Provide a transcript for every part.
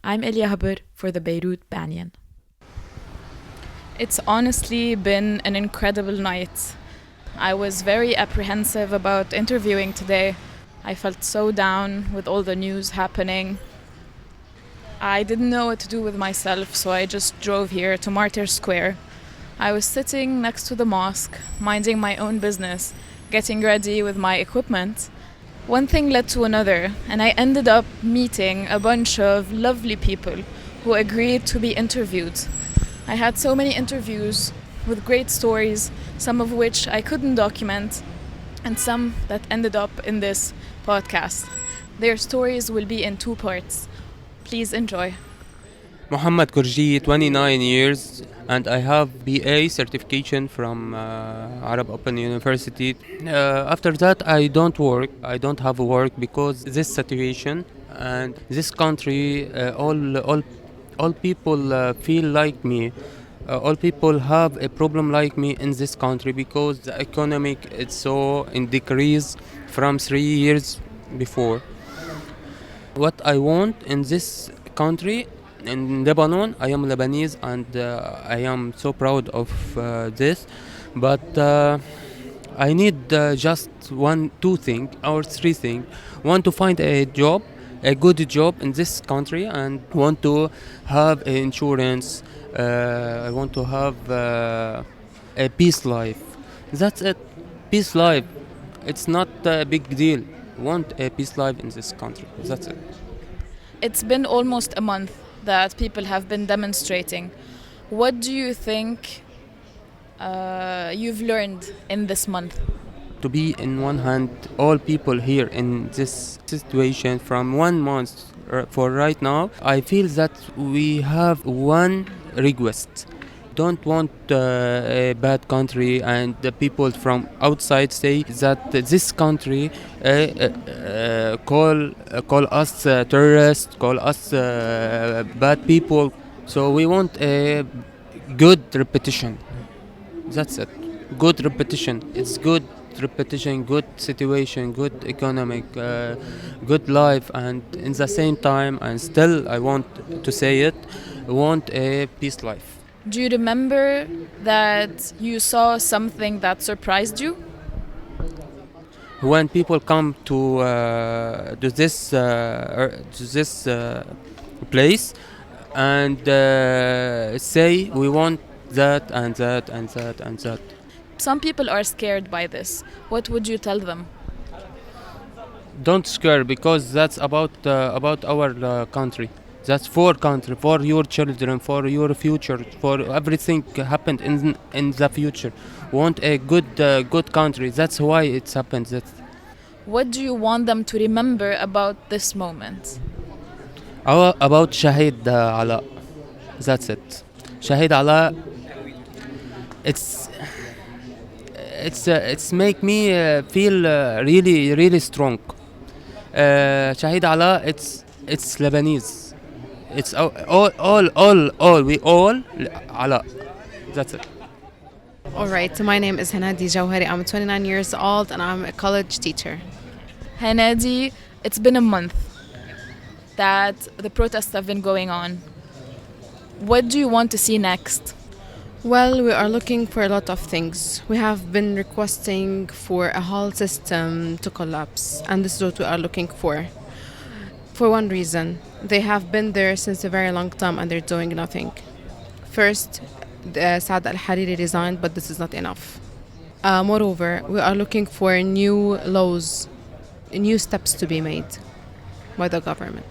I'm Elia Haber for the Beirut Banyan. It's honestly been an incredible night. I was very apprehensive about interviewing today. I felt so down with all the news happening. I didn't know what to do with myself, so I just drove here to Martyrs Square. I was sitting next to the mosque, minding my own business, getting ready with my equipment. One thing led to another, and I ended up meeting a bunch of lovely people who agreed to be interviewed. I had so many interviews with great stories, some of which I couldn't document, and some that ended up in this podcast. Their stories will be in 2 parts. Please enjoy. Muhammad Kurji, 29 years, and I have BA certification from Arab Open University. After that, I don't work. I don't have work because this situation and this country, all people feel like me. All people have a problem like me in this country because the economic is so in decrease from 3 years before. What I want in this country, in Lebanon, I am Lebanese and I am so proud of this. But I need just one, two things or three things. Want to find a job, a good job in this country, and want to have insurance. I want to have a peace life. That's it. Peace life. It's not a big deal. Want a peace life in this country. That's it. It's been almost a month that people have been demonstrating. What do you think you've learned in this month? To be in one hand, all people here in this situation from 1 month for right now, I feel that we have one request. Don't want a bad country, and the people from outside say that this country call us terrorists, call us bad people. So we want a good repetition. That's it. Good repetition. It's good repetition, good situation, good economic, good life, and in the same time, and still I want to say it, want a peace life. Do you remember that you saw something that surprised you? When people come to this place and say we want that and that and that and that. Some people are scared by this. What would you tell them? Don't scare because that's about our country. That's for country, for your children, for your future, for everything happened in the future. Want a good country. That's why it's happened. What do you want them to remember about this moment? About Shahid Alaa. That's it. Shahid Alaa. It's make me feel really strong. Shahid Alaa. It's Lebanese. It's all we all Alaa. That's it. All right, so my name is Hanadi Jawhari. I'm 29 years old and I'm a college teacher. Hanadi, it's been a month that the protests have been going on. What do you want to see next? Well, we are looking for a lot of things. We have been requesting for a whole system to collapse, and this is what we are looking for. For one reason, they have been there since a very long time and they're doing nothing. First, Saad al-Hariri resigned, but this is not enough. Moreover, we are looking for new laws, new steps to be made by the government.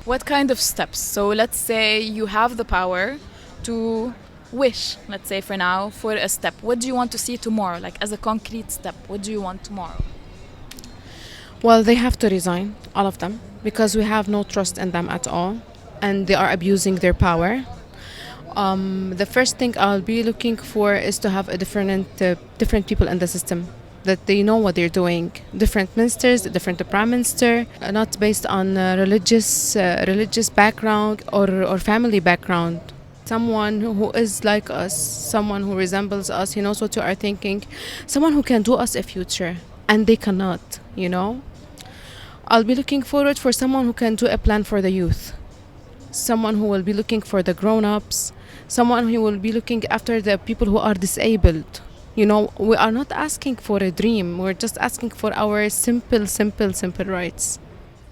What kind of steps? So let's say you have the power to wish, let's say for now, for a step. What do you want to see tomorrow? Like as a concrete step, what do you want tomorrow? Well, they have to resign, all of them, because we have no trust in them at all, and they are abusing their power. The first thing I'll be looking for is to have a different people in the system, that they know what they're doing. Different ministers, different prime minister, not based on religious background or family background. Someone who is like us, someone who resembles us, he knows what we are thinking, someone who can do us a future, and they cannot. I'll be looking forward for someone who can do a plan for the youth. someone who will be looking for the grown-ups, someone who will be looking after the people who are disabled. You know, we are not asking for a dream. We're just asking for our simple rights.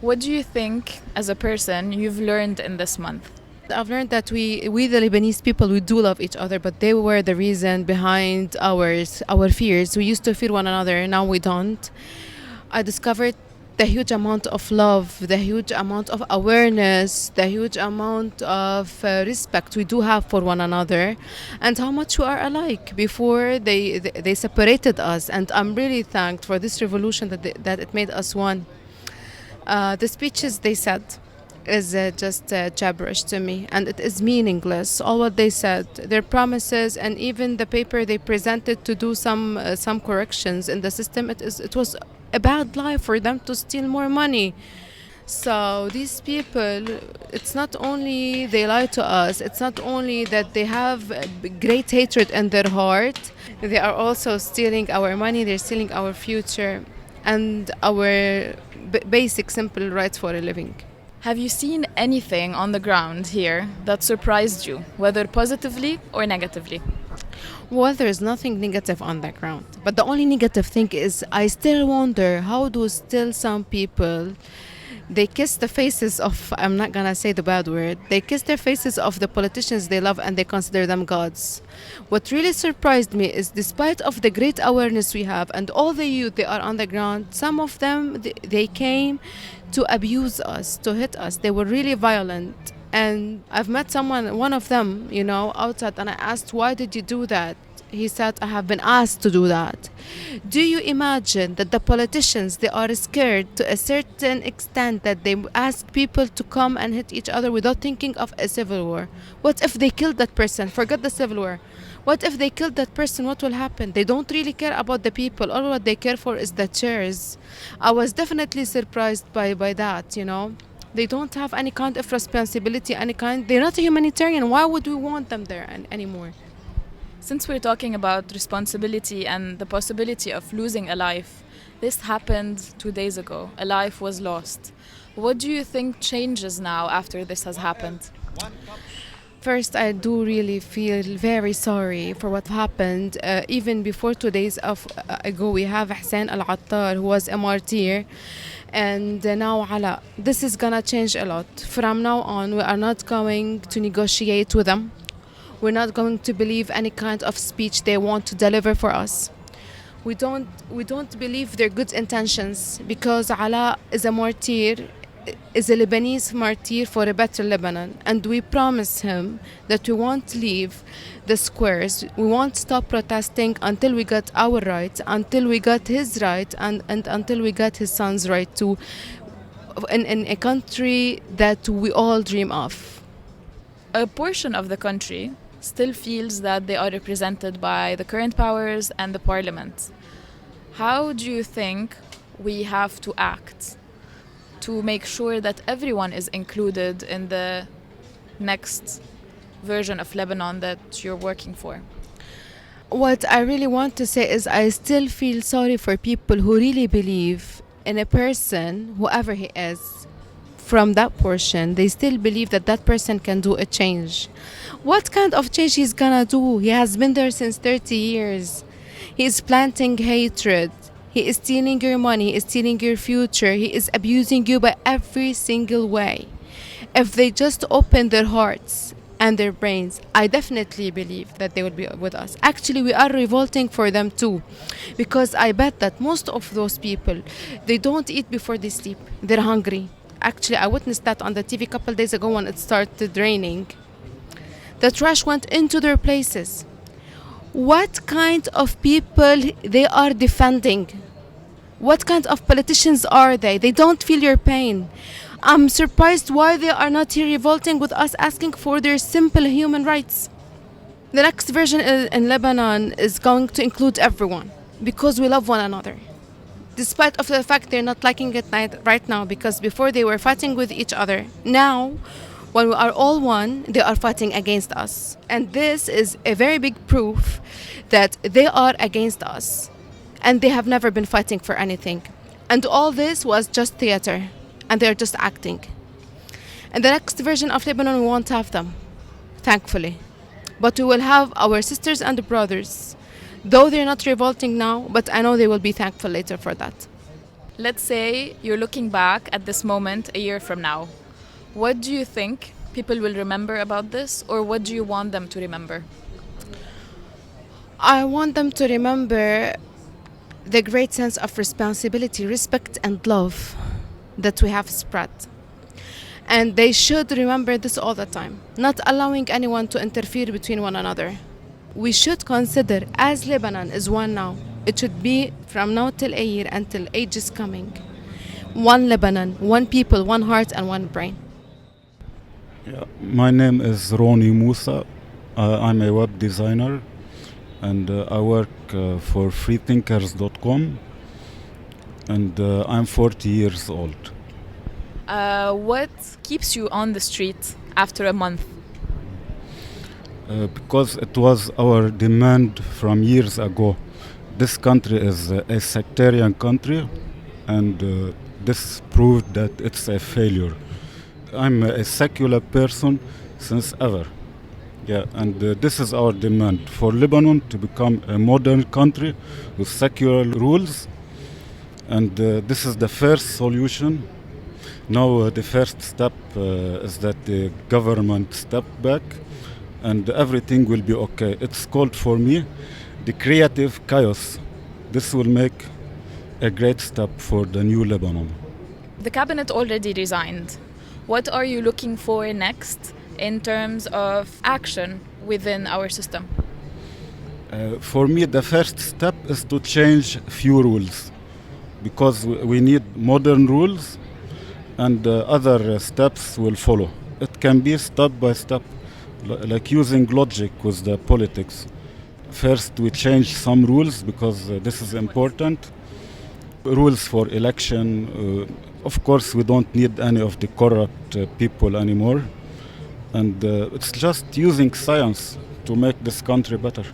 What do you think, as a person, you've learned in this month? I've learned that we the Lebanese people, we do love each other, but they were the reason behind our fears. We used to fear one another, now we don't. I discovered the huge amount of love, the huge amount of awareness, the huge amount of respect we do have for one another, and how much we are alike. Before they separated us, and I'm really thanked for this revolution that it made us one. The speeches they said is just gibberish to me, and it is meaningless. All what they said, their promises, and even the paper they presented to do some corrections in the system, it was a bad life for them to steal more money. So these people, it's not only they lie to us, it's not only that they have great hatred in their heart, they are also stealing our money, they're stealing our future and our basic simple rights for a living. Have you seen anything on the ground here that surprised you, whether positively or negatively? Well, there is nothing negative on the ground. But the only negative thing is I still wonder how do still some people, they kiss the faces of, I'm not gonna say the bad word, they kiss their faces of the politicians they love and they consider them gods. What really surprised me is despite of the great awareness we have and all the youth they are on the ground, some of them, they came to abuse us, to hit us. They were really violent. And I've met one of them, you know, outside, and I asked, why did you do that? He said, I have been asked to do that. Do you imagine that the politicians, they are scared to a certain extent that they ask people to come and hit each other without thinking of a civil war? What if they killed that person? Forget the civil war. What if they killed that person? What will happen? They don't really care about the people. All what they care for is the chairs. I was definitely surprised by that, you know. They don't have any kind of responsibility, they're not a humanitarian. Why would we want them there anymore? Since we're talking about responsibility and the possibility of losing a life, this happened 2 days ago. A life was lost. What do you think changes now after this has happened? First, I do really feel very sorry for what happened. Even before 2 days ago, we have Hussein Al-Attar, who was a martyr, and now Alaa. This is gonna change a lot. From now on, we are not going to negotiate with them. We're not going to believe any kind of speech they want to deliver for us. We don't believe their good intentions, because Alaa is a martyr, is a Lebanese martyr for a better Lebanon, and we promise him that we won't leave the squares. We won't stop protesting until we got our rights, until we got his right, and until we got his son's right to in a country that we all dream of. A portion of the country still feels that they are represented by the current powers and the parliament. How do you think we have to act to make sure that everyone is included in the next version of Lebanon that you're working for? What I really want to say is I still feel sorry for people who really believe in a person, whoever he is, from that portion. They still believe that that person can do a change. What kind of change he's gonna do? He has been there since 30 years. He is planting hatred. He is stealing your money, he is stealing your future. He is abusing you by every single way. If they just open their hearts and their brains, I definitely believe that they will be with us. Actually, we are revolting for them too, because I bet that most of those people, they don't eat before they sleep. They're hungry. Actually, I witnessed that on the TV a couple days ago when it started raining. The trash went into their places. What kind of people they are defending? What kind of politicians are they? They don't feel your pain. I'm surprised why they are not here revolting with us, asking for their simple human rights. The next version in Lebanon is going to include everyone, because we love one another. Despite of the fact they're not liking it right now, because before they were fighting with each other. Now, when we are all one, they are fighting against us. And this is a very big proof that they are against us. And they have never been fighting for anything. And all this was just theater. And they're just acting. And the next version of Lebanon, we won't have them, thankfully. But we will have our sisters and brothers. Though they're not revolting now, but I know they will be thankful later for that. Let's say you're looking back at this moment a year from now. What do you think people will remember about this, or what do you want them to remember? I want them to remember the great sense of responsibility, respect, and love that we have spread. And they should remember this all the time, not allowing anyone to interfere between one another. We should consider, as Lebanon is one now, it should be from now till a year until age is coming. One Lebanon, one people, one heart, and one brain. Yeah, my name is Roni Musa. I'm a web designer and I work for freethinkers.com and I'm 40 years old. What keeps you on the street after a month? Because it was our demand from years ago. This country is a sectarian country and this proved that it's a failure. I'm a secular person since ever. Yeah, and this is our demand for Lebanon to become a modern country with secular rules. And this is the first solution. Now the first step is that the government step back and everything will be okay. It's called for me the creative chaos. This will make a great step for the new Lebanon. The cabinet already resigned. What are you looking for next in terms of action within our system? For me, the first step is to change few rules because we need modern rules and other steps will follow. It can be step by step, like using logic with the politics. First, we change some rules because this is important. Rules for election. Of course, we don't need any of the corrupt people anymore. And it's just using science to make this country better.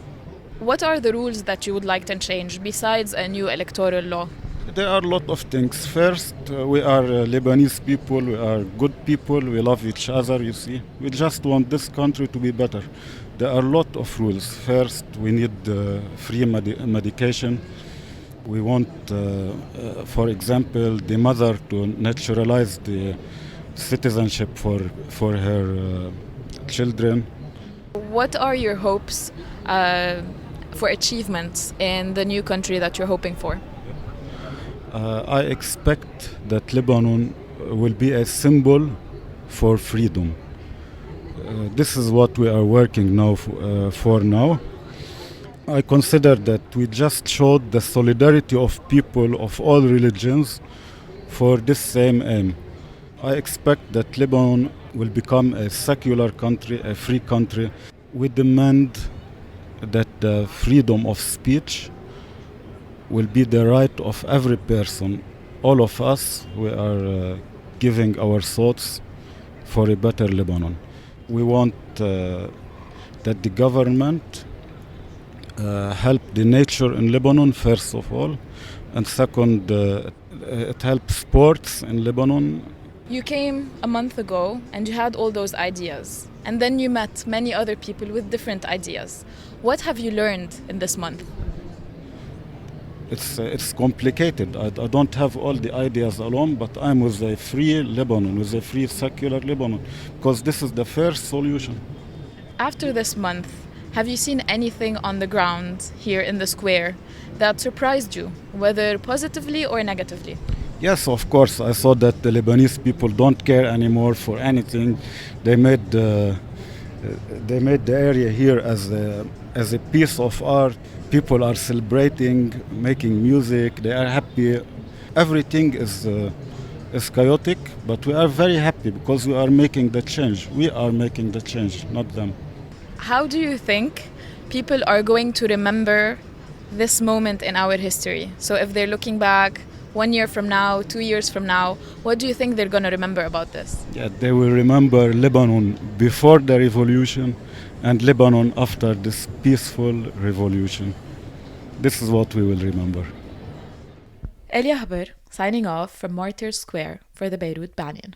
What are the rules that you would like to change besides a new electoral law? There are a lot of things. First, we are Lebanese people, we are good people, we love each other, you see. We just want this country to be better. There are a lot of rules. First, we need free medication. We want, for example, the mother to naturalize the citizenship for her children. What are your hopes for achievements in the new country that you're hoping for? I expect that Lebanon will be a symbol for freedom. This is what we are working now for now. I consider that we just showed the solidarity of people of all religions for this same aim. I expect that Lebanon will become a secular country, a free country. We demand that the freedom of speech will be the right of every person. All of us, we are giving our thoughts for a better Lebanon. We want that the government help the nature in Lebanon, first of all, and second, it helps sports in Lebanon. You came a month ago and you had all those ideas, and then you met many other people with different ideas. What have you learned in this month? It's complicated. I don't have all the ideas alone, but I'm with a free Lebanon, with a free secular Lebanon, because this is the first solution. After this month, have you seen anything on the ground here in the square that surprised you, whether positively or negatively? Yes, of course. I saw that the Lebanese people don't care anymore for anything. They made the area here as a piece of art. People are celebrating, making music. They are happy. Everything is chaotic, but we are very happy because we are making the change. We are making the change, not them. How do you think people are going to remember this moment in our history? So if they're looking back 1 year from now, 2 years from now, what do you think they're going to remember about this? Yeah, they will remember Lebanon before the revolution and Lebanon after this peaceful revolution. This is what we will remember. Elia Haber signing off from Martyrs Square for the Beirut Banyan.